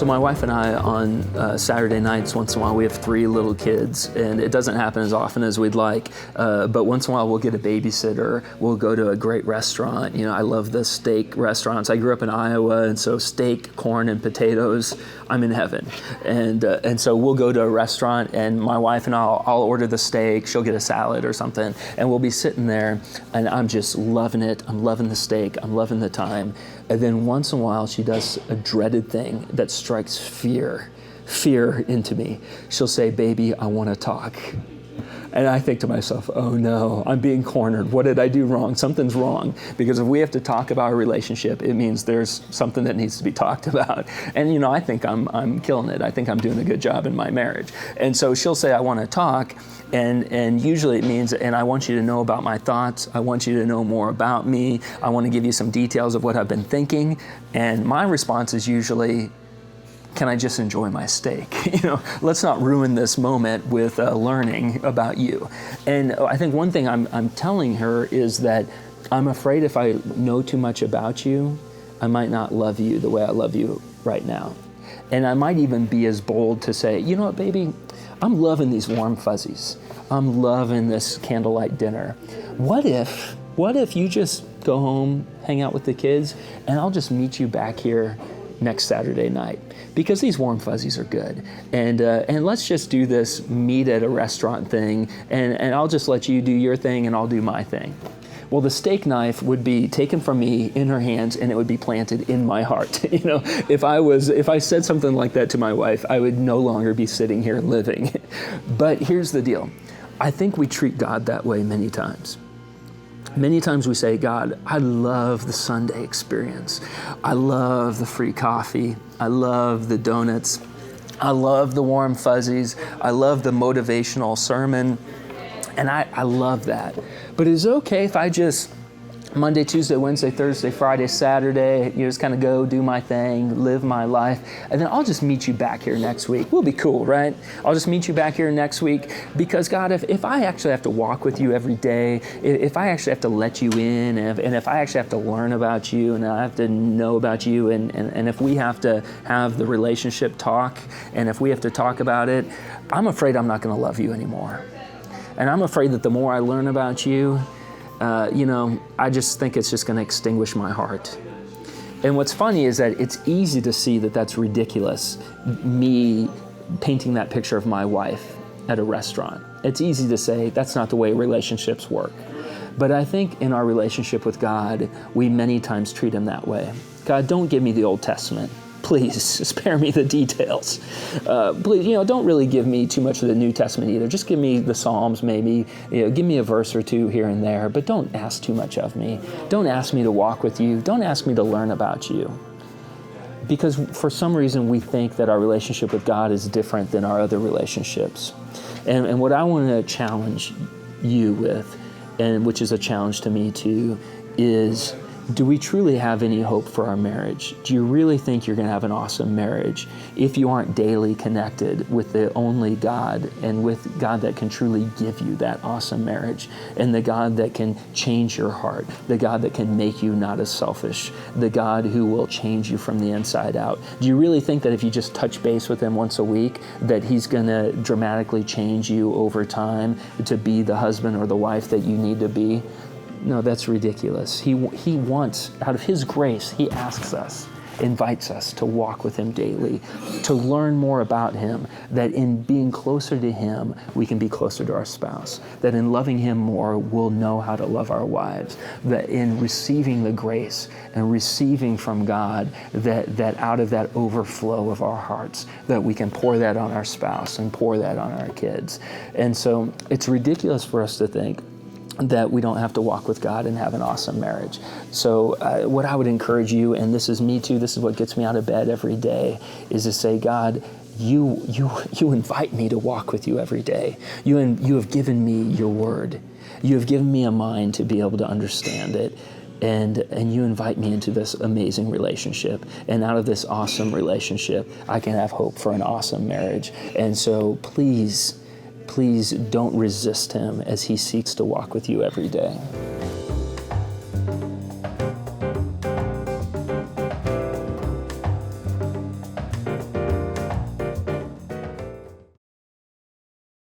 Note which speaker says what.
Speaker 1: So my wife and I on Saturday nights, once in a while, we have 3 little kids, and it doesn't happen as often as we'd like, but once in a while we'll get a babysitter, we'll go to a great restaurant. You know, I love the steak restaurants. I grew up in Iowa, and so steak, corn, and potatoes, I'm in heaven. And so we'll go to a restaurant, and my wife and I'll order the steak, she'll get a salad or something, and we'll be sitting there, and I'm just loving it. I'm loving the steak, I'm loving the time. And then once in a while, she does a dreaded thing that strikes fear into me. She'll say, "Baby, I want to talk." And I think to myself, oh no, I'm being cornered. What did I do wrong? Something's wrong. Because if we have to talk about our relationship, it means there's something that needs to be talked about. And you know, I think I'm killing it. I think I'm doing a good job in my marriage. And so she'll say, "I want to talk." And usually it means, and I want you to know about my thoughts. I want you to know more about me. I want to give you some details of what I've been thinking. And my response is usually, can I just enjoy my steak? You know, let's not ruin this moment with learning about you. And I think one thing I'm telling her is that I'm afraid if I know too much about you, I might not love you the way I love you right now. And I might even be as bold to say, you know what, baby, I'm loving these warm fuzzies. I'm loving this candlelight dinner. What if you just go home, hang out with the kids, and I'll just meet you back here next Saturday night, because these warm fuzzies are good. And let's just do this meet at a restaurant thing, and I'll just let you do your thing and I'll do my thing. Well, the steak knife would be taken from me in her hands, and it would be planted in my heart. You know, if I said something like that to my wife, I would no longer be sitting here living. But here's the deal. I think we treat God that way many times. Many times we say, "God, I love the Sunday experience. I love the free coffee. I love the donuts. I love the warm fuzzies. I love the motivational sermon." And I love that. But is it okay if I just Monday, Tuesday, Wednesday, Thursday, Friday, Saturday, you just kind of go do my thing, live my life, and then I'll just meet you back here next week? We'll be cool, right? I'll just meet you back here next week, because God, if I actually have to walk with you every day, if I actually have to let you in, and if I actually have to learn about you, and I have to know about you, and if we have to have the relationship talk, and if we have to talk about it, I'm afraid I'm not going to love you anymore. And I'm afraid that the more I learn about you, I just think it's just going to extinguish my heart. And what's funny is that it's easy to see that that's ridiculous, me painting that picture of my wife at a restaurant. It's easy to say that's not the way relationships work. But I think in our relationship with God, we many times treat him that way. God, don't give me the Old Testament. Please spare me the details. Please, don't really give me too much of the New Testament either. Just give me the Psalms, maybe. Give me a verse or two here and there, but don't ask too much of me. Don't ask me to walk with you. Don't ask me to learn about you. Because for some reason we think that our relationship with God is different than our other relationships. And what I want to challenge you with, and which is a challenge to me too, is, do we truly have any hope for our marriage? Do you really think you're going to have an awesome marriage if you aren't daily connected with the only God, and with God that can truly give you that awesome marriage, and the God that can change your heart, the God that can make you not as selfish, the God who will change you from the inside out? Do you really think that if you just touch base with him once a week, that he's going to dramatically change you over time to be the husband or the wife that you need to be? No, that's ridiculous. He wants, out of his grace, he asks us, invites us to walk with him daily, to learn more about him, that in being closer to him, we can be closer to our spouse, that in loving him more, we'll know how to love our wives, that in receiving the grace and receiving from God, that out of that overflow of our hearts, that we can pour that on our spouse and pour that on our kids. And so it's ridiculous for us to think that we don't have to walk with God and have an awesome marriage. So what I would encourage you, and this is me too, this is what gets me out of bed every day, is to say, God, you invite me to walk with you every day. You have given me your word. You have given me a mind to be able to understand it. And you invite me into this amazing relationship. And out of this awesome relationship, I can have hope for an awesome marriage. And so please don't resist him as he seeks to walk with you every day.